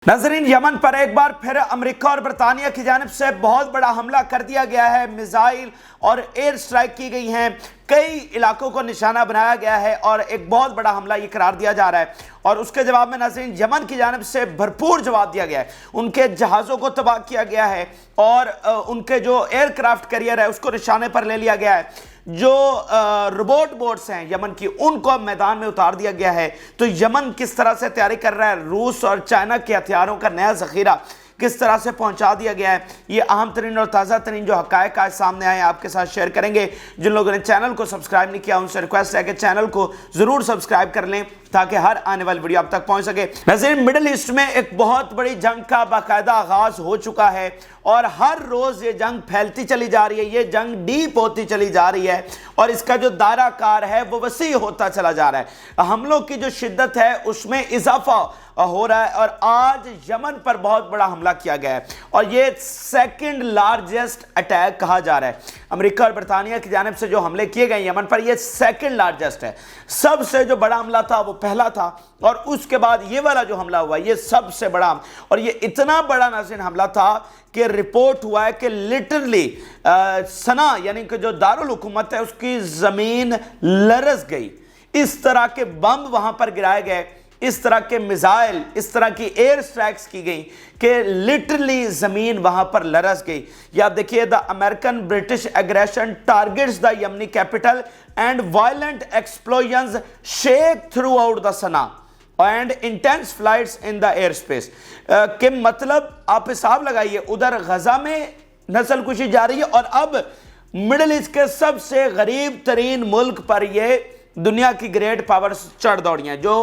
नाज़रीन, यमन पर एक बार फिर अमेरिका और बरतानिया की जानिब से बहुत बड़ा हमला कर दिया गया है। मिसाइल और एयर स्ट्राइक की गई हैं, कई इलाकों को निशाना बनाया गया है और एक बहुत बड़ा हमला ये करार दिया जा रहा है। और उसके जवाब में नाज़रीन यमन की जानिब से भरपूर जवाब दिया गया है। उनके जहाज़ों को तबाह किया गया है और उनके जो एयरक्राफ्ट कैरियर है उसको निशाने पर ले लिया गया है। जो रोबोट बोट्स हैं यमन की, उनको मैदान में उतार दिया गया है। तो यमन किस तरह से तैयारी कर रहा है, रूस और चाइना के हथियारों का नया ज़ख़ीरा किस तरह से पहुंचा दिया गया है, ये अहम तरीन और ताज़ा तरीन जो हक़ाइक़ आज सामने आए आपके साथ शेयर करेंगे। जिन लोगों ने चैनल को सब्सक्राइब नहीं किया उनसे रिक्वेस्ट है कि चैनल को ज़रूर सब्सक्राइब कर लें ताकि हर आने वाली वीडियो आप तक पहुंच सके। नाज़रीन, मिडिल ईस्ट में एक बहुत बड़ी जंग का बाकायदा आगाज़ हो चुका है और हर रोज़ ये जंग फैलती चली जा रही है, ये जंग डीप होती चली जा रही है और इसका जो दायरा कार है वो वसी होता चला जा रहा है। हमलों की जो शिद्दत है उसमें इजाफा हो रहा है और आज यमन पर बहुत बड़ा हमला किया गया है और ये सेकंड लार्जेस्ट अटैक कहा जा रहा है। अमेरिका और बरतानिया की जानिब से जो हमले किए गए यमन पर, ये सेकंड लार्जेस्ट है। सबसे जो बड़ा हमला था वो पहला था और उसके बाद ये वाला जो हमला हुआ ये सबसे बड़ा, और ये इतना बड़ा नाज़रीन हमला था कि रिपोर्ट हुआ है कि लिटरली सना यानी कि जो दारुल हुकूमत है उसकी ज़मीन लरज़ गई। इस तरह के बम वहाँ पर गिराए गए, इस तरह के मिसाइल, इस तरह की एयर स्ट्राइक्स की गई कि लिटरली ज़मीन वहाँ पर लरज़ गई। या आप देखिए, the American British aggression targets the Yemeni capital and violent explosions shake through out the Sana and intense flights in the air space. के मतलब आप हिसाब लगाइए, उधर गजा में नस्ल कुशी जा रही है और अब मिडिल ईस्ट के सबसे गरीब तरीन मुल्क पर ये दुनिया की ग्रेट पावर्स चढ़ दौड़ी हैं। जो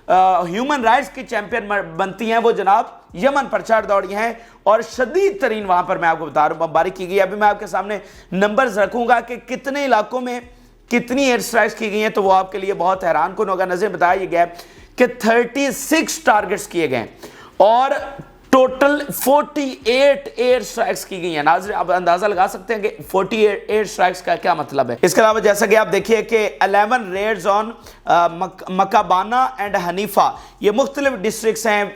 ह्यूमन राइट्स की चैंपियन बनती हैं वो जनाब यमन पर चढ़ दौड़ी हैं और शदीद तरीन वहां पर मैं आपको बता रहा हूँ बमबारी की गई। अभी मैं आपके सामने नंबर्स रखूंगा कि कितने इलाकों में कितनी एयर स्ट्राइक्स की गई हैं, तो वो आपके लिए बहुत हैरान कुन होगा। नजर बताया गया कि 36 टारगेट्स किए गए और टोटल 48 एयर स्ट्राइक्स की गई हैं। नाज़रीन, आप अंदाजा लगा सकते हैं कि 48 एयर स्ट्राइक्स का क्या मतलब है। इसके अलावा जैसा कि आप देखिए कि 11 रेड्स ऑन मकाबाना एंड हनीफा, ये मुख्तलिफ डिस्ट्रिक्ट्स हैं,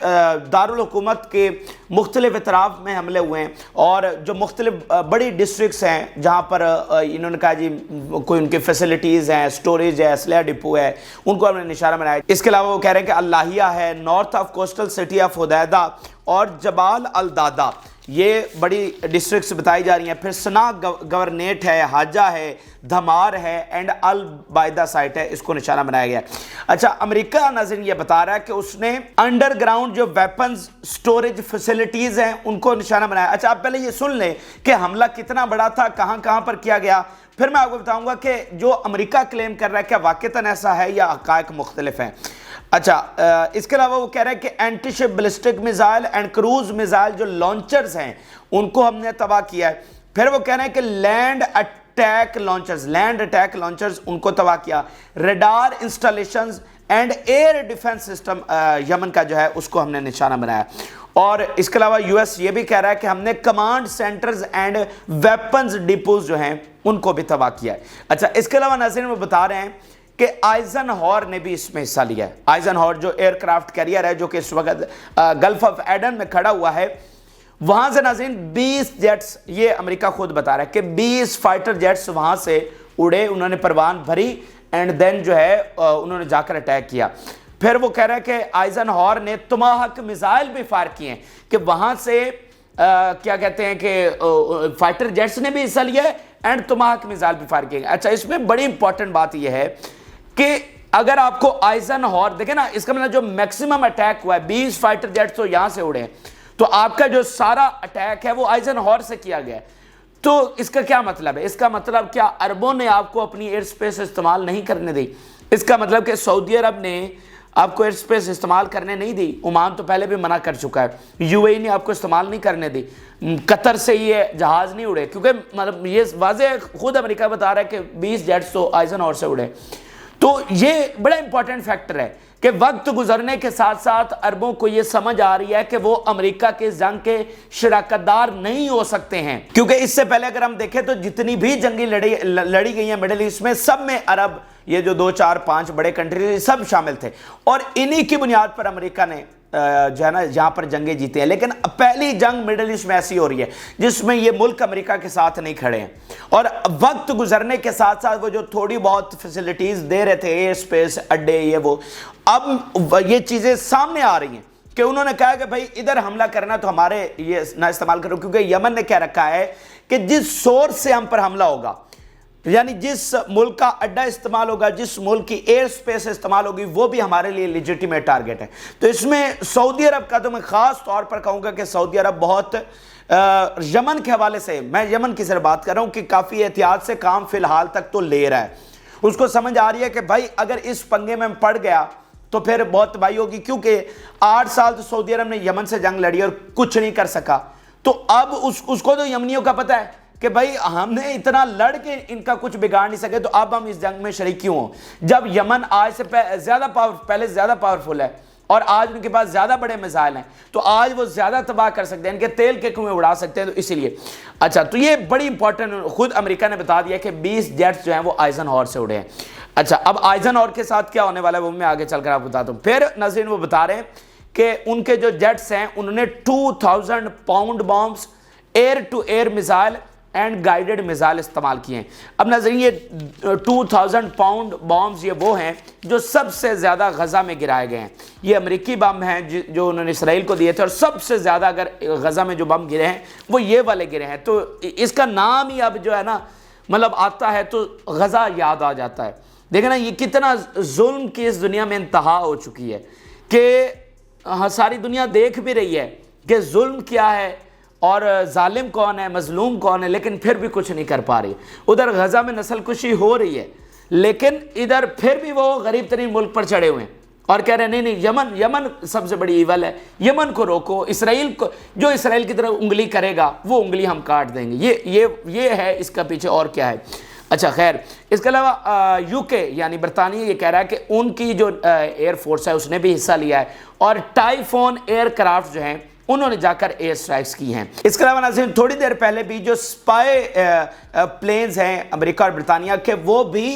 दारुल हुकूमत के मुख्तलिफ इतराफ में हमले हुए हैं और जो मुख्तलिफ बड़ी डिस्ट्रिक्ट्स हैं जहाँ पर इन्होंने कहा जी कोई उनकी फैसिलिटीज़ हैं, स्टोरेज है, असलहा डिपो है, उनको हमने निशाना बनाया। इसके अलावा वो कह रहे हैं कि अल्लाहिया है, north of coastal city of Hodeidah और जबाल अल दादा, ये बड़ी डिस्ट्रिक्ट्स बताई जा रही हैं। फिर सना गवर्नेट है, हाजा है, धमार है एंड अल बायदा साइट है, इसको निशाना बनाया गया। अच्छा, अमेरिका नाज़रीन ये बता रहा है कि उसने अंडरग्राउंड जो वेपन्स स्टोरेज फैसिलिटीज़ हैं उनको निशाना बनाया। अच्छा, आप पहले ये सुन लें कि हमला कितना बड़ा था, कहाँ कहाँ पर किया गया, फिर मैं आपको बताऊँगा कि जो अमेरिका क्लेम कर रहा है क्या वाक़तन ऐसा है या हक़ाइक़ मुख्तलिफ हैं। अच्छा, इसके अलावा वो कह रहे हैं कि anti ship ballistic missile and cruise missile जो लॉन्चर्स हैं उनको हमने तबाह किया है। फिर वो कह रहे हैं कि लैंड अटैक लॉन्चर्स उनको तबाह किया। Radar installations and air defence system Yemen का जो है उसको हमने निशाना बनाया। और इसके अलावा यूएस ये भी कह रहा है कि हमने command centres and weapons depots जो हैं उनको भी तबाह किया है। अच्छा, इसके अलावा नाज़रीन वो बता रहे हैं कि आइजनहॉर ने भी इसमें हिस्सा लिया है। आइजनहॉर जो एयरक्राफ्ट कैरियर है जो कि इस वक्त गल्फ ऑफ एडन में खड़ा हुआ है, वहां से नाज़रीन 20 जेट्स, ये अमेरिका खुद बता रहा है कि 20 फाइटर जेट्स वहां से उड़े, उन्होंने परवान भरी एंड देन जो है उन्होंने जाकर अटैक किया। फिर वो कह रहा है कि आइजनहॉर ने तमाहक मिसाइल भी फायर किए हैं कि वहां से क्या कहते हैं कि फाइटर जेट्स ने भी हिस्सा लिया है एंड तमाहक मिसाइल भी फायर किए। अच्छा, इसमें बड़ी इंपॉर्टेंट बात यह है कि अगर आपको आइजनहॉर देखे ना, इसका मतलब जो मैक्सिमम अटैक हुआ है 20 फाइटर जेट्स तो यहां से उड़े हैं, तो आपका जो सारा अटैक है वो आइजनहॉर से किया गया है। तो इसका क्या मतलब है? इसका मतलब क्या अरबों ने आपको अपनी एयर स्पेस इस्तेमाल नहीं करने दी? इसका मतलब कि सऊदी अरब ने आपको एयर स्पेस इस्तेमाल करने नहीं दी। ओमान तो पहले भी मना कर चुका है, यूएई ने आपको इस्तेमाल नहीं करने दी, कतर से ये जहाज़ नहीं उड़े, क्योंकि मतलब ये वाज़ेह खुद अमेरिका बता रहा है कि 20 जेट्स तो आइजनहॉर से उड़े। तो ये बड़ा इंपॉर्टेंट फैक्टर है कि वक्त गुजरने के साथ साथ अरबों को यह समझ आ रही है कि वो अमेरिका के जंग के शराकतदार नहीं हो सकते हैं, क्योंकि इससे पहले अगर हम देखें तो जितनी भी जंगी लड़ी गई हैं मिडिल ईस्ट में, सब में अरब, ये जो 2 4 5 बड़े कंट्री सब शामिल थे और इन्हीं की बुनियाद पर अमेरिका ने जो है ना यहाँ पर जंगें जीते हैं, लेकिन पहली जंग मिडिल ईस्ट में ऐसी हो रही है जिसमें ये मुल्क अमेरिका के साथ नहीं खड़े हैं। और वक्त गुजरने के साथ साथ वो जो थोड़ी बहुत फैसिलिटीज़ दे रहे थे, एयर स्पेस, अड्डे, ये वो, अब ये चीज़ें सामने आ रही हैं कि उन्होंने कहा कि भाई इधर हमला करना तो हमारे ये ना इस्तेमाल करो, क्योंकि यमन ने क्या रखा है कि जिस सोर्स से हम पर हमला होगा, यानी जिस मुल्क का अड्डा इस्तेमाल होगा, जिस मुल्क की एयर स्पेस इस्तेमाल होगी, वो भी हमारे लिए लेजिटिमेट टारगेट है। तो इसमें सऊदी अरब का तो मैं ख़ास तौर पर कहूँगा कि सऊदी अरब बहुत यमन के हवाले से, मैं यमन की सिर्फ बात कर रहा हूँ, कि काफ़ी एहतियात से काम फ़िलहाल तक तो ले रहा है। उसको समझ आ रही है कि भाई अगर इस पंगे में पड़ गया तो फिर बहुत तबाही होगी, क्योंकि 8 साल तो सऊदी अरब ने यमन से जंग लड़ी और कुछ नहीं कर सका। तो अब उसको तो यमनियों का पता है कि भाई हमने इतना लड़ के इनका कुछ बिगाड़ नहीं सके, तो अब हम इस जंग में शरीक क्यों हो, जब यमन आज से पहले ज़्यादा पावरफुल है और आज उनके पास ज़्यादा बड़े मिसाइल हैं, तो आज वो ज़्यादा तबाह कर सकते हैं, इनके तेल के कुएं उड़ा सकते हैं। तो इसीलिए अच्छा, तो ये बड़ी इंपॉर्टेंट, खुद अमेरिका ने बता दिया कि 20 जेट्स जो हैं वो आइजनहॉर से उड़े हैं। अच्छा, अब आइजनहॉर के साथ क्या होने वाला है वो मैं आगे चलकर आपको बताता हूँ। फिर नाज़रीन वो बता रहे हैं कि उनके जो जेट्स हैं उन्होंने 2000 pound bombs, air to air missile and guided missile इस्तेमाल किए हैं। अब नाज़रीन ये 2000 पाउंड बॉम्ब्स ये वो हैं जो सबसे ज़्यादा गज़ा में गिराए गए हैं। ये अमेरिकी बम हैं जो उन्होंने इसराइल को दिए थे, और सबसे ज़्यादा अगर गज़ा में जो बम गिरे हैं वो ये वाले गिरे हैं। तो इसका नाम ही अब जो है ना, मतलब आता है तो गज़ा याद आ जाता है। देखें ना, ये कितना जुल्म की इस दुनिया में इंतहा हो चुकी है कि सारी दुनिया देख भी रही है कि जुल्म क्या है और जालिम कौन है, मजलूम कौन है, लेकिन फिर भी कुछ नहीं कर पा रही। उधर गज़ा में नस्ल कुशी हो रही है, लेकिन इधर फिर भी वो गरीब तरीन मुल्क पर चढ़े हुए हैं और कह रहे हैं नहीं यमन सबसे बड़ी ईवल है, यमन को रोको, इसराइल को, जो इसराइल की तरफ उंगली करेगा वो उंगली हम काट देंगे। ये है इसका पीछे, और क्या है। अच्छा खैर, इसके अलावा यूके यानी बरतानिया ये कह रहा है कि उनकी जो एयरफोर्स है उसने भी हिस्सा लिया है, और टाइफोन एयरक्राफ्ट जो हैं उन्होंने जाकर एयर स्ट्राइक्स की हैं। इसके अलावा नाज़रीन थोड़ी देर पहले भी जो स्पाई प्लेन्स हैं अमेरिका और बरतानिया के, वो भी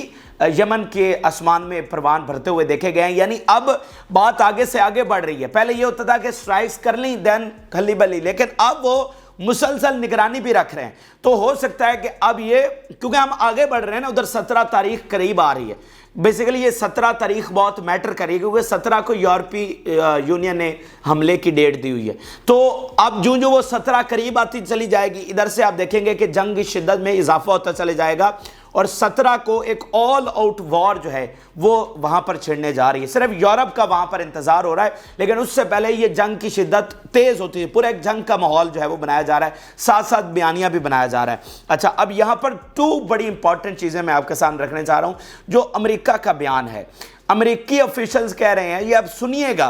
यमन के आसमान में परवान भरते हुए देखे गए हैं। यानी अब बात आगे से आगे बढ़ रही है। पहले ये होता था कि स्ट्राइक्स कर ली देन खली बली, लेकिन अब वो मुसलसल निगरानी भी रख रहे हैं। तो हो सकता है कि अब ये, क्योंकि हम आगे बढ़ रहे हैं ना, उधर 17 तारीख करीब आ रही है। बेसिकली ये 17 तारीख बहुत मैटर करेगी, क्योंकि 17 को यूरोपीय यूनियन ने हमले की डेट दी हुई है। तो अब जो वो 17 करीब आती चली जाएगी, इधर से आप देखेंगे कि जंग की शिद्दत में इजाफा होता चले जाएगा, और 17 को एक ऑल आउट वॉर जो है वो वहाँ पर छिड़ने जा रही है। सिर्फ यूरोप का वहाँ पर इंतज़ार हो रहा है, लेकिन उससे पहले ये जंग की शिद्दत तेज़ होती है। पूरा एक जंग का माहौल जो है वो बनाया जा रहा है, साथ साथ बयानिया भी बनाया जा रहा है। अच्छा, अब यहाँ पर 2 बड़ी इंपॉर्टेंट चीज़ें मैं आपके सामने रखने चाह रहा हूँ। जो अमेरिका का बयान है, अमेरिकी ऑफिशियल्स कह रहे हैं, ये आप सुनिएगा,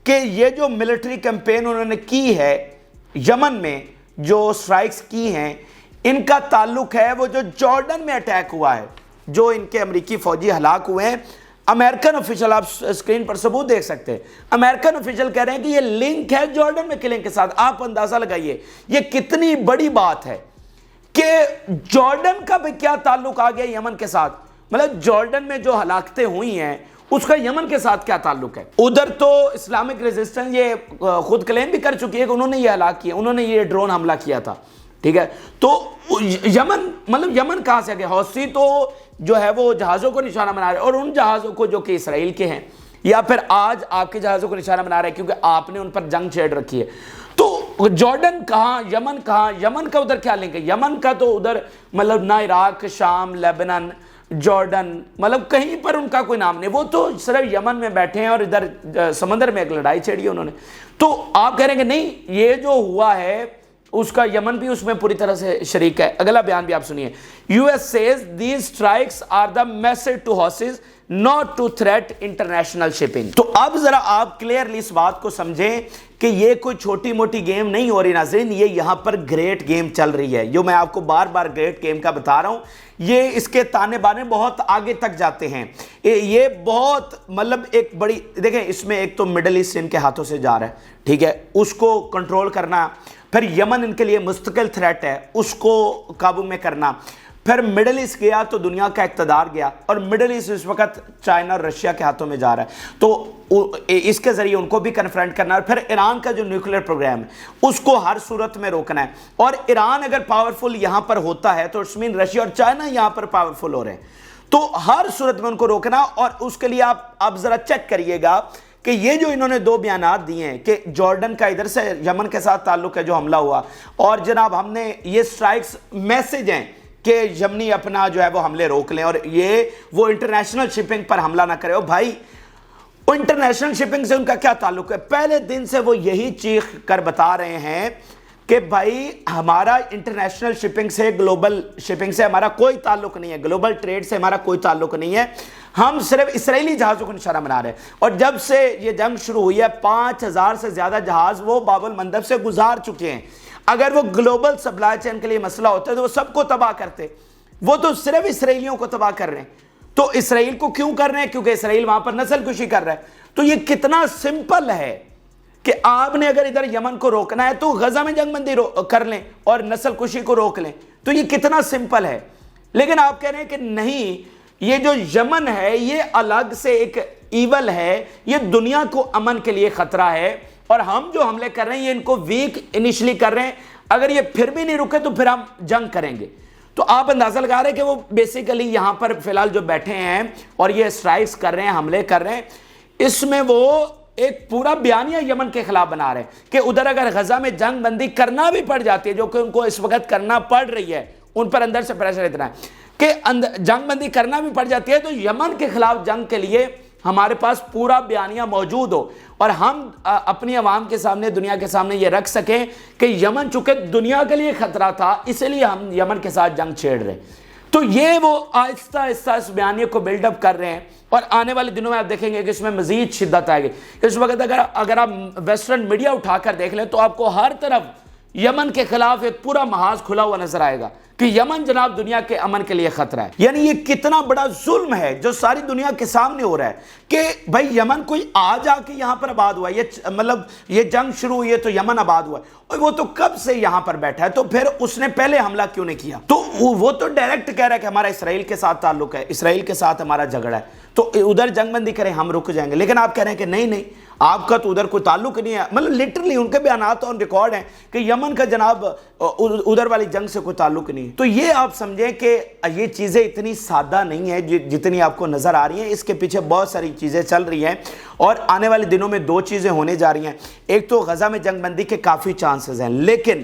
कि ये जो मिलिट्री कैंपेन उन्होंने की है यमन में, जो स्ट्राइक्स की हैं, इनका ताल्लुक है वो जो जॉर्डन में अटैक हुआ है, जो इनके अमेरिकी फौजी हलाक हुए हैं। अमेरिकन ऑफिशियल, आप स्क्रीन पर सबूत देख सकते हैं, अमेरिकन ऑफिशियल कह रहे हैं कि ये लिंक है जॉर्डन में किलिंग के साथ। आप अंदाजा लगाइए ये कितनी बड़ी बात है कि जॉर्डन का भी क्या ताल्लुक आ गया यमन के साथ। मतलब जॉर्डन में जो हलाकतें हुई हैं उसका यमन के साथ क्या ताल्लुक है। उधर तो इस्लामिक रेजिस्टेंस ये खुद क्लेम भी कर चुकी है कि उन्होंने ये हलाक किया, उन्होंने ये ड्रोन हमला किया था, ठीक है। तो यमन, मतलब यमन कहाँ से आ गया। हौसी तो जो है वो जहाज़ों को निशाना बना रहे हैं, और उन जहाज़ों को जो कि इसराइल के हैं, या फिर आज आपके जहाज़ों को निशाना बना रहे हैं क्योंकि आपने उन पर जंग छेड़ रखी है। तो जॉर्डन कहाँ, यमन कहाँ, यमन का उधर क्या लिंक है। यमन का तो उधर मतलब ना इराक, शाम, लेबनान, जॉर्डन, मतलब कहीं पर उनका कोई नाम नहीं। वो तो सिर्फ यमन में बैठे हैं और इधर समंदर में एक लड़ाई छेड़ी है उन्होंने। तो आप कह रहे हैं कि नहीं, ये जो हुआ है उसका यमन भी उसमें पूरी तरह से शरीक है। अगला बयान भी आप सुनिए। US says these strikes are the message to Houthis not to threat international shipping. तो अब जरा आप क्लियरली इस बात को समझें कि ये कोई छोटी मोटी गेम नहीं हो रही नाज़रीन, ये यहाँ पर ग्रेट गेम चल रही है। जो मैं आपको बार बार ग्रेट गेम का बता रहा हूँ, ये इसके ताने बाने बहुत आगे तक जाते हैं। ये बहुत मतलब एक बड़ी, देखें इसमें एक तो मिडल ईस्ट इनके हाथों से जा रहा है, ठीक है, उसको कंट्रोल करना, फिर यमन इनके लिए मुस्तकिल थ्रेट है, उसको काबू में करना, پھر مڈل ایسٹ گیا تو دنیا کا اقتدار گیا، اور مڈل ایسٹ اس وقت چائنا اور رشیا کے ہاتھوں میں جا رہا ہے، تو اس کے ذریعے ان کو بھی کنفرنٹ کرنا ہے۔ پھر ایران کا جو نیوکلیر پروگرام ہے اس کو ہر صورت میں روکنا ہے، اور ایران اگر پاورفل یہاں پر ہوتا ہے تو اٹس مین رشیا اور چائنا یہاں پر پاورفل ہو رہے ہیں، تو ہر صورت میں ان کو روکنا۔ اور اس کے لیے آپ ذرا چیک کریے گا کہ یہ جو انہوں نے دو بیانات دیے ہیں کہ جارڈن کا ادھر سے یمن کے ساتھ تعلق ہے جو حملہ ہوا، اور جناب ہم نے یہ سٹرائکس میسج ہیں کہ یمنی اپنا جو ہے وہ حملے روک لیں، اور یہ وہ انٹرنیشنل شپنگ پر حملہ نہ کرے۔ بھائی انٹرنیشنل شپنگ سے ان کا کیا تعلق ہے؟ پہلے دن سے وہ یہی چیخ کر بتا رہے ہیں کہ بھائی ہمارا انٹرنیشنل شپنگ سے، گلوبل شپنگ سے ہمارا کوئی تعلق نہیں ہے، گلوبل ٹریڈ سے ہمارا کوئی تعلق نہیں ہے، ہم صرف اسرائیلی جہازوں کو نشانہ بنا رہے ہیں۔ اور جب سے یہ جنگ شروع ہوئی ہے 5000 سے زیادہ جہاز وہ باب المندب سے گزار چکے ہیں۔ اگر وہ گلوبل سپلائی چین کے لیے مسئلہ ہوتا ہے تو وہ سب کو تباہ کرتے، وہ تو صرف اسرائیلیوں کو تباہ کر رہے ہیں۔ تو اسرائیل کو کیوں کر رہے ہیں؟ کیونکہ اسرائیل وہاں پر نسل کشی کر رہا ہے۔ تو یہ کتنا سمپل ہے کہ آپ نے اگر ادھر یمن کو روکنا ہے تو غزہ میں جنگ بندی کر لیں اور نسل کشی کو روک لیں، تو یہ کتنا سمپل ہے۔ لیکن آپ کہہ رہے ہیں کہ نہیں، یہ جو یمن ہے یہ الگ سے ایک ایول ہے، یہ دنیا کو امن کے لیے خطرہ ہے، اور ہم جو حملے کر رہے ہیں یہ ان کو ویک انیشلی کر رہے ہیں، اگر یہ پھر بھی نہیں رکے تو پھر ہم جنگ کریں گے۔ تو آپ اندازہ لگا رہے ہیں کہ وہ بیسیکلی یہاں پر فی الحال جو بیٹھے ہیں اور یہ اسٹرائکس کر رہے ہیں، حملے کر رہے ہیں، اس میں وہ ایک پورا بیانیہ یمن کے خلاف بنا رہے ہیں کہ ادھر اگر غزہ میں جنگ بندی کرنا بھی پڑ جاتی ہے، جو کہ ان کو اس وقت کرنا پڑ رہی ہے، ان پر اندر سے پریشر اتنا ہے کہ جنگ بندی کرنا بھی پڑ جاتی ہے، تو یمن کے خلاف جنگ کے لیے ہمارے پاس پورا بیانیہ موجود ہو، اور ہم اپنی عوام کے سامنے، دنیا کے سامنے یہ رکھ سکیں کہ یمن چونکہ دنیا کے لیے خطرہ تھا، اس لیے ہم یمن کے ساتھ جنگ چھیڑ رہے ہیں۔ تو یہ وہ آہستہ آہستہ اس بیانیے کو بلڈ اپ کر رہے ہیں، اور آنے والے دنوں میں آپ دیکھیں گے کہ اس میں مزید شدت آئے گی۔ اس وقت اگر آپ ویسٹرن میڈیا اٹھا کر دیکھ لیں تو آپ کو ہر طرف یمن کے خلاف ایک پورا محاذ کھلا ہوا نظر آئے گا کہ یمن جناب دنیا کے امن کے لیے خطرہ ہے۔ یعنی یہ کتنا بڑا ظلم ہے جو ساری دنیا کے سامنے ہو رہا ہے کہ بھائی یمن کوئی آج آ کے یہاں پر آباد ہوا ہے، یہ جنگ شروع ہوئی ہے تو یمن آباد ہوا ہے، اور وہ تو کب سے یہاں پر بیٹھا ہے، تو پھر اس نے پہلے حملہ کیوں نہیں کیا؟ تو وہ تو ڈائریکٹ کہہ رہا ہے کہ ہمارا اسرائیل کے ساتھ تعلق ہے، اسرائیل کے ساتھ ہمارا جھگڑا ہے، تو ادھر جنگ بندی کریں ہم رک جائیں گے۔ لیکن آپ کہہ رہے ہیں کہ نہیں آپ کا تو ادھر کوئی تعلق نہیں ہے، لٹرلی ان کے بیانات اور ریکارڈ ہیں کہ یمن کا جناب ادھر والی جنگ سے کوئی تعلق نہیں ہے۔ تو یہ آپ سمجھیں کہ یہ چیزیں اتنی سادہ نہیں ہیں جتنی آپ کو نظر آ رہی ہیں، اس کے پیچھے بہت ساری چیزیں چل رہی ہیں، اور آنے والے دنوں میں دو چیزیں ہونے جا رہی ہیں۔ ایک تو غزہ میں جنگ بندی کے کافی چانسز ہیں، لیکن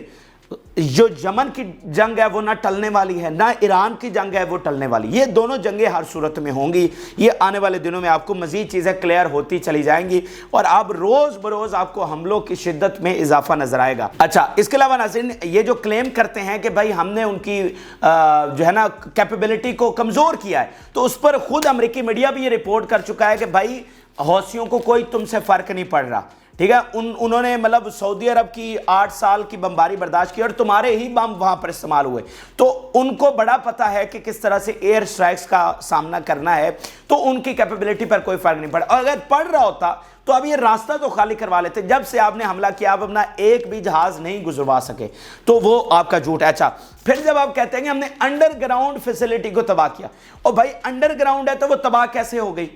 جو یمن کی جنگ ہے وہ نہ ٹلنے والی ہے، نہ ایران کی جنگ ہے وہ ٹلنے والی، یہ دونوں جنگیں ہر صورت میں ہوں گی۔ یہ آنے والے دنوں میں آپ کو مزید چیزیں کلیئر ہوتی چلی جائیں گی، اور آپ روز بروز آپ کو حملوں کی شدت میں اضافہ نظر آئے گا۔ اچھا، اس کے علاوہ ناظرین یہ جو کلیم کرتے ہیں کہ بھائی ہم نے ان کی جو ہے نا کیپیبلٹی کو کمزور کیا ہے، تو اس پر خود امریکی میڈیا بھی یہ رپورٹ کر چکا ہے کہ بھائی حوثیوں کو کوئی تم سے فرق نہیں پڑ رہا، ٹھیک ہے، انہوں نے سعودی عرب کی 8 سال کی بمباری برداشت کی اور تمہارے ہی بم وہاں پر استعمال ہوئے، تو ان کو بڑا پتا ہے کہ کس طرح سے ایئر سٹرائکس کا سامنا کرنا ہے، تو ان کی کیپیبلٹی پر کوئی فرق نہیں پڑا، اور اگر پڑ رہا ہوتا تو اب یہ راستہ تو خالی کروا لیتے۔ جب سے آپ نے حملہ کیا آپ اپنا ایک بھی جہاز نہیں گزروا سکے، تو وہ آپ کا جھوٹ ہے۔ اچھا، پھر جب آپ کہتے ہیں کہ ہم نے انڈر گراؤنڈ فیسلٹی کو تباہ کیا، اور بھائی انڈر گراؤنڈ ہے تو وہ تباہ کیسے ہو گئی؟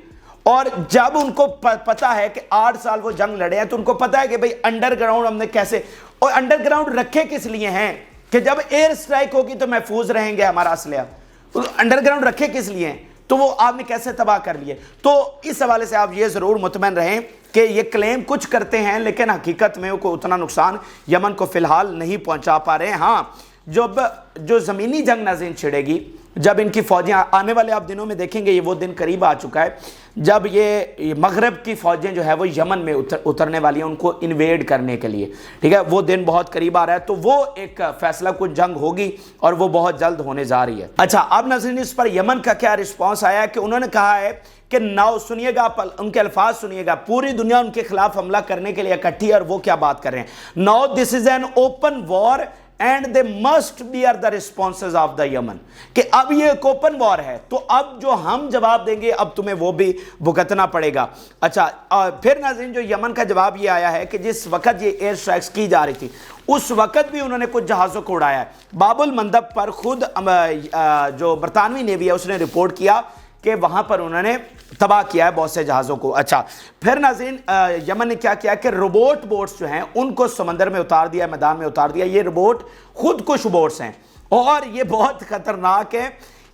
اور جب ان کو پتا ہے کہ 8 سال وہ جنگ لڑے ہیں تو ان کو پتا ہے کہ بھئی انڈر گراؤنڈ ہم نے کیسے، اور انڈر گراؤنڈ رکھے کس لیے ہیں کہ جب ایئر سٹرائک ہوگی تو محفوظ رہیں گے ہمارا اسلحہ، انڈر گراؤنڈ رکھے کس لیے ہیں، تو وہ آپ نے کیسے تباہ کر لیے؟ تو اس حوالے سے آپ یہ ضرور مطمئن رہیں کہ یہ کلیم کچھ کرتے ہیں لیکن حقیقت میں کوئی اتنا نقصان یمن کو فی الحال نہیں پہنچا پا رہے ہیں۔ ہاں، جو زمینی جنگ ناظرین چھڑے گی، جب ان کی فوجیں آنے والے آپ دنوں میں دیکھیں گے، یہ وہ دن قریب آ چکا ہے جب یہ مغرب کی فوجیں جو ہے وہ یمن میں اترنے والی ہیں ان کو انویڈ کرنے کے لیے، ٹھیک ہے، وہ دن بہت قریب آ رہا ہے، تو وہ ایک فیصلہ کچھ جنگ ہوگی اور وہ بہت جلد ہونے جا رہی ہے۔ اچھا، اب ناظرین اس پر یمن کا کیا رسپانس آیا ہے کہ انہوں نے کہا ہے کہ ناؤ سنیے گا، ان کے الفاظ سنیے گا، پوری دنیا ان کے خلاف حملہ کرنے کے لیے اکٹھی ہے، اور وہ کیا بات کر رہے ہیں، now this is an open war and they must bear the responses of the Yemen, कि अब ये एक ओपन वॉर है, तो अब जो हम जवाब देंगे अब तुम्हें वो भी भुगतना पड़ेगा। अच्छा, फिर नाज़रीन जो यमन का जवाब ये आया है कि जिस वक्त ये एयर स्ट्राइक्स की जा रही थी उस वक्त भी उन्होंने कुछ जहाज़ों को उड़ाया है। बाबुल मंदब पर खुद जो बरतानवी नेवी है उसने रिपोर्ट किया कि वहां पर उन्होंने तबाह किया है बहुत से जहाज़ों को। अच्छा, फिर नाज़रीन यमन ने क्या किया कि रोबोट बोट्स जो हैं उनको समंदर में उतार दिया, मैदान में उतार दिया। ये रोबोट खुदकुश बोट्स हैं और ये बहुत खतरनाक है।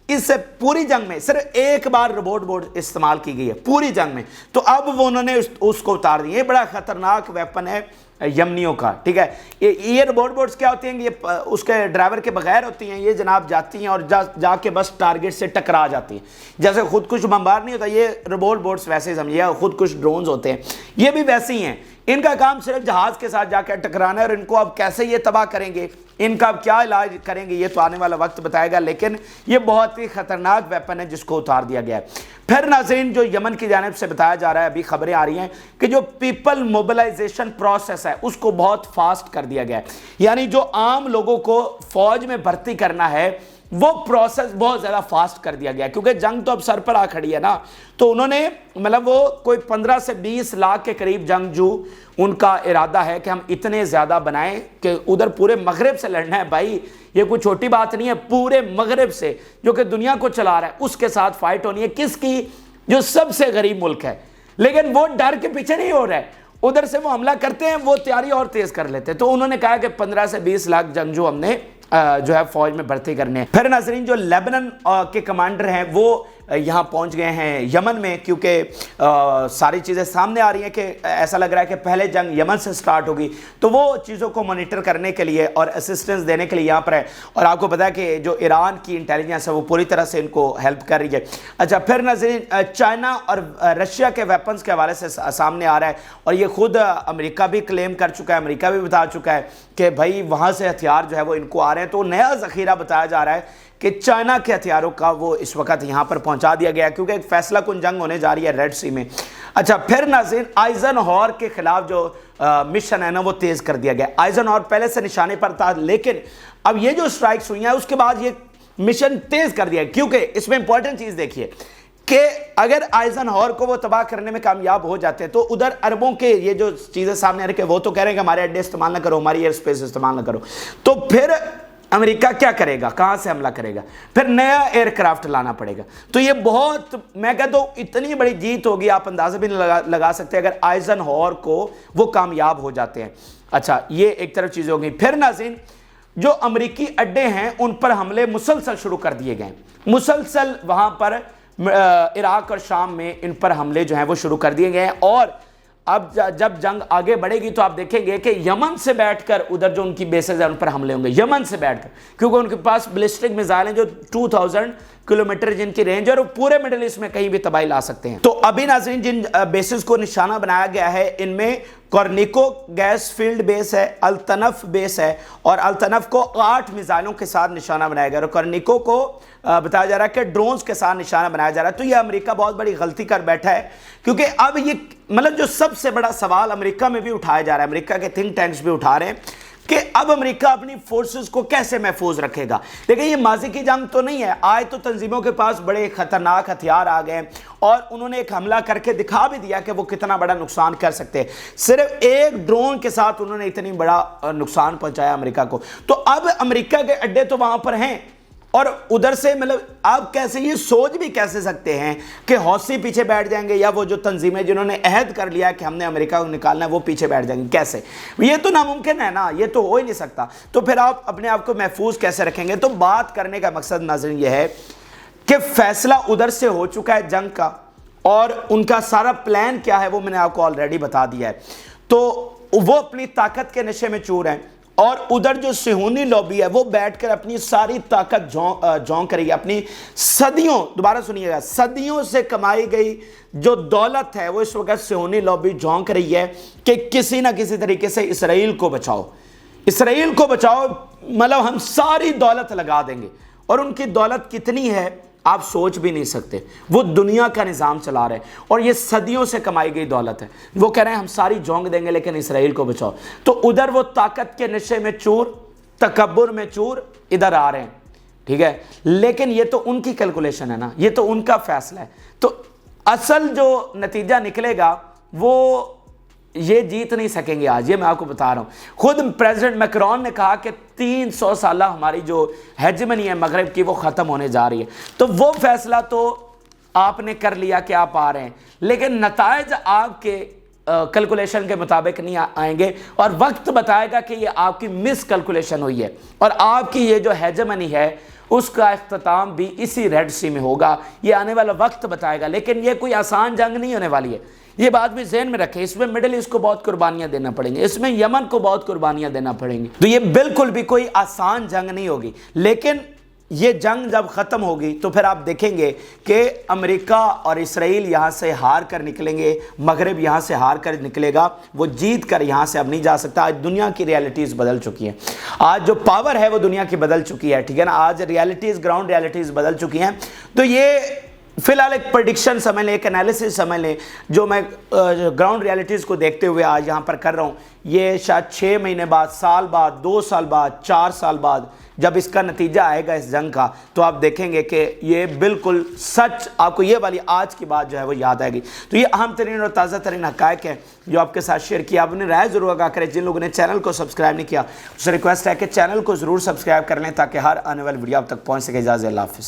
इस पूरी जंग में सिर्फ एक बार रोबोट बोट इस्तेमाल की गई है पूरी जंग में, तो अब वो उन्होंने उसको उतार दिया। ये बड़ा खतरनाक वेपन है यमनियों का, ठीक है। ये रोबोट बोट्स क्या होती हैं, ये उसके ड्राइवर के बगैर होती हैं, ये जनाब जाती हैं और जाके बस टारगेट से टकरा जाती हैं। जैसे खुदकुश बमबार नहीं होता, ये रोबोट बोट्स वैसे ही समझिए, खुदकुश ड्रोन्स होते हैं, ये भी वैसे ही हैं। इनका काम सिर्फ जहाज के साथ जाकर टकराना है और इनको अब कैसे ये तबाह करेंगे, इनका अब क्या इलाज करेंगे, ये तो आने वाला वक्त बताएगा, लेकिन ये बहुत ही खतरनाक वेपन है जिसको उतार दिया गया है। फिर नाज़रीन जो यमन की जानिब से बताया जा रहा है, अभी खबरें आ रही हैं कि जो पीपल मोबिलाइजेशन प्रोसेस है उसको बहुत फास्ट कर दिया गया है, यानी जो आम लोगों को फौज में भर्ती करना है वो प्रोसेस बहुत ज़्यादा फास्ट कर दिया गया, क्योंकि जंग तो अब सर पर आ खड़ी है ना। तो उन्होंने मतलब वो कोई 15 से 20 लाख के करीब जंगजू, उनका इरादा है कि हम इतने ज़्यादा बनाएं कि उधर पूरे मगरब से लड़ना है भाई, ये कोई छोटी बात नहीं है, पूरे मगरब से जो कि दुनिया को चला रहा है उसके साथ फाइट होनी है। किसकी? जो सबसे गरीब मुल्क है, लेकिन वो डर के पीछे नहीं हो रहा है, उधर से वो हमला करते हैं, वो तैयारी और तेज़ कर लेते हैं। तो उन्होंने कहा कि 15 से 20 लाख जंगजू हमने जो है फौज में भर्ती करने हैं। फिर नाज़रीन जो लेबनान के कमांडर हैं वो यहाँ पहुँच गए हैं यमन में, क्योंकि सारी चीज़ें सामने आ रही हैं कि ऐसा लग रहा है कि पहले जंग यमन से स्टार्ट होगी, तो वो चीज़ों को मॉनिटर करने के लिए और असिस्टेंस देने के लिए यहाँ पर है। और आपको पता है कि जो ईरान की इंटेलिजेंस है वो पूरी तरह से इनको हेल्प कर रही है। अच्छा, फिर नाज़रीन चाइना और रशिया के वेपन्स के हवाले से सामने आ रहा है, और ये खुद अमेरिका भी क्लेम कर चुका है, अमेरिका भी बता चुका है कि भाई वहाँ से हथियार जो है वो इनको आ रहे हैं। तो नया ज़ख़ीरा बताया जा रहा है कि चाइना के हथियारों का वो इस वक्त यहाँ पर पहुँचा दिया गया, क्योंकि एक फैसला कुन जंग होने जा रही है रेड सी में। अच्छा, फिर नाज़रीन आइजनहॉर के खिलाफ जो मिशन है ना वो तेज़ कर दिया गया। आइजनहॉर पहले से निशाने पर था, लेकिन अब ये जो स्ट्राइक्स हुई हैं उसके बाद ये मिशन तेज़ कर दिया, क्योंकि इसमें इंपॉर्टेंट चीज़ देखिए कि अगर आइजनहॉर को वो तबाह करने में कामयाब हो जाते हैं तो उधर अरबों के ये जो चीज़ें सामने आ रही है, वो तो कह रहे हैं कि हमारे अड्डे इस्तेमाल ना करो, हमारी एयर स्पेस इस्तेमाल ना करो, तो फिर अमेरिका क्या करेगा, कहाँ से हमला करेगा? फिर नया एयरक्राफ्ट लाना पड़ेगा। तो ये बहुत, मैं कहता हूँ इतनी बड़ी जीत होगी, आप अंदाज़ा भी नहीं लगा सकते अगर आइजनहॉर को वो कामयाब हो जाते हैं। अच्छा, ये एक तरफ चीज़ होगी। फिर नाज़रीन जो अमेरिकी अड्डे हैं उन पर हमले मुसलसल शुरू कर दिए गए, मुसलसल वहाँ पर इराक और शाम में इन पर हमले जो हैं वो शुरू कर दिए गए हैं। और अब जब जंग आगे बढ़ेगी तो आप देखेंगे कि यमन से बैठकर उधर जो उनकी बेसेस हैं उन पर हमले होंगे, यमन से बैठकर, क्योंकि उनके पास बैलिस्टिक मिसाइल हैं जो 2000 किलोमीटर जिनकी रेंज है और पूरे मिडिल ईस्ट में कहीं भी तबाही ला सकते हैं। तो अभी नाज़रीन जिन बेसेस को निशाना बनाया गया है इनमें कॉर्निको गैस फील्ड बेस है, अल्तनफ बेस है, और अल्तनफ को 8 मिसाइलों के साथ निशाना बनाया गया और कॉर्निको को बताया जा रहा है कि ड्रोन्स के साथ निशाना बनाया जा रहा है। तो ये अमेरिका बहुत बड़ी गलती कर बैठा है, क्योंकि अब ये मतलब जो सबसे बड़ा सवाल अमेरिका में भी उठाया जा रहा है, अमेरिका के थिंक टैंक्स भी उठा रहे हैं कि अब अमेरिका अपनी फोर्सेस को कैसे महफूज रखेगा। लेकिन ये माजी की जंग तो नहीं है, आज तो तंजीमों के पास बड़े खतरनाक हथियार आ गए और उन्होंने एक हमला करके दिखा भी दिया कि वो कितना बड़ा नुकसान कर सकते हैं। सिर्फ एक ड्रोन के साथ उन्होंने इतनी बड़ा नुकसान पहुंचाया अमेरिका को। तो अब अमेरिका के अड्डे तो वहां पर हैं और उधर से मतलब आप कैसे ये सोच भी कैसे सकते हैं कि हौसी पीछे बैठ जाएंगे, या वो जो तंजीमें जिन्होंने अहद कर लिया कि हमने अमेरिका को निकालना है वो पीछे बैठ जाएंगे? कैसे? ये तो नामुमकिन है ना, ये तो हो ही नहीं सकता। तो फिर आप अपने आप को महफूज कैसे रखेंगे? तो बात करने का मकसद नाज़रीन ये है कि फैसला उधर से हो चुका है जंग का, और उनका सारा प्लान क्या है वो मैंने आपको ऑलरेडी बता दिया है। तो वो अपनी ताकत के नशे में चूर हैं, और उधर जो सिहोनी लॉबी है वो बैठकर अपनी सारी ताकत झोंक रही है, अपनी सदियों, दोबारा सुनिएगा, सदियों से कमाई गई जो दौलत है वो इस वक्त सिहोनी लॉबी झोंक रही है कि किसी ना किसी तरीके से इसराइल को बचाओ, इसराइल को बचाओ, मतलब हम सारी दौलत लगा देंगे। और उनकी दौलत कितनी है आप सोच भी नहीं सकते, वो दुनिया का निज़ाम चला रहे हैं और ये सदियों से कमाई गई दौलत है। वो कह रहे हैं हम सारी झोंक देंगे लेकिन इसराइल को बचाओ। तो उधर वो ताकत के नशे में चूर تکبر میں چور ادھر آ رہے ہیں، ٹھیک ہے، لیکن یہ تو ان کی کیلکولیشن ہے نا، یہ تو ان کا فیصلہ ہے، تو اصل جو نتیجہ نکلے گا وہ یہ جیت نہیں سکیں گے آج، یہ میں آپ کو بتا رہا ہوں۔ خود پریزیڈنٹ میکرون نے کہا کہ 300 سالہ ہماری جو ہیجمنی ہے مغرب کی وہ ختم ہونے جا رہی ہے، تو وہ فیصلہ تو آپ نے کر لیا کہ آپ آ رہے ہیں، لیکن نتائج آپ کے کیلکولیشن کے مطابق نہیں آئیں گے، اور وقت بتائے گا کہ یہ آپ کی مس کیلکولیشن ہوئی ہے، اور آپ کی یہ جو ہیجمنی ہے اس کا اختتام بھی اسی ریڈ سی میں ہوگا، یہ آنے والا وقت بتائے گا، لیکن یہ کوئی آسان جنگ نہیں ہونے والی ہے، یہ بات بھی ذہن میں رکھیں، اس میں مڈل ایسٹ کو بہت قربانیاں دینا پڑیں گی، اس میں یمن کو بہت قربانیاں دینا پڑیں گی، تو یہ بالکل بھی کوئی آسان جنگ نہیں ہوگی، لیکن یہ جنگ جب ختم ہوگی تو پھر آپ دیکھیں گے کہ امریکہ اور اسرائیل یہاں سے ہار کر نکلیں گے، مغرب یہاں سے ہار کر نکلے گا، وہ جیت کر یہاں سے اب نہیں جا سکتا۔ آج دنیا کی ریالٹیز بدل چکی ہیں، آج جو پاور ہے وہ دنیا کی بدل چکی ہے، ٹھیک ہے نا، آج ریالٹیز، گراؤنڈ ریالٹیز بدل چکی ہیں، تو یہ فی الحال ایک پریڈکشن سمجھ لیں، ایک انالیسس سمجھ لیں، جو میں گراؤنڈ ریالٹیز کو دیکھتے ہوئے آج یہاں پر کر رہا ہوں، یہ شاید 6 مہینے بعد، سال بعد، 2 سال بعد، 4 سال بعد جب اس کا نتیجہ آئے گا اس جنگ کا، تو آپ دیکھیں گے کہ یہ بالکل سچ، آپ کو یہ والی آج کی بات جو ہے وہ یاد آئے گی۔ تو یہ اہم ترین اور تازہ ترین حقائق ہیں جو آپ کے ساتھ شیئر کیا، آپ نے رائے ضرور آگاہ کریں۔ جن لوگوں نے چینل کو سبسکرائب نہیں کیا، اس سے ریکویسٹ ہے کہ چینل کو ضرور سبسکرائب کر لیں تاکہ ہر آنے والی ویڈیو آپ تک پہنچ سکے۔ اجازت، اللہ حافظ۔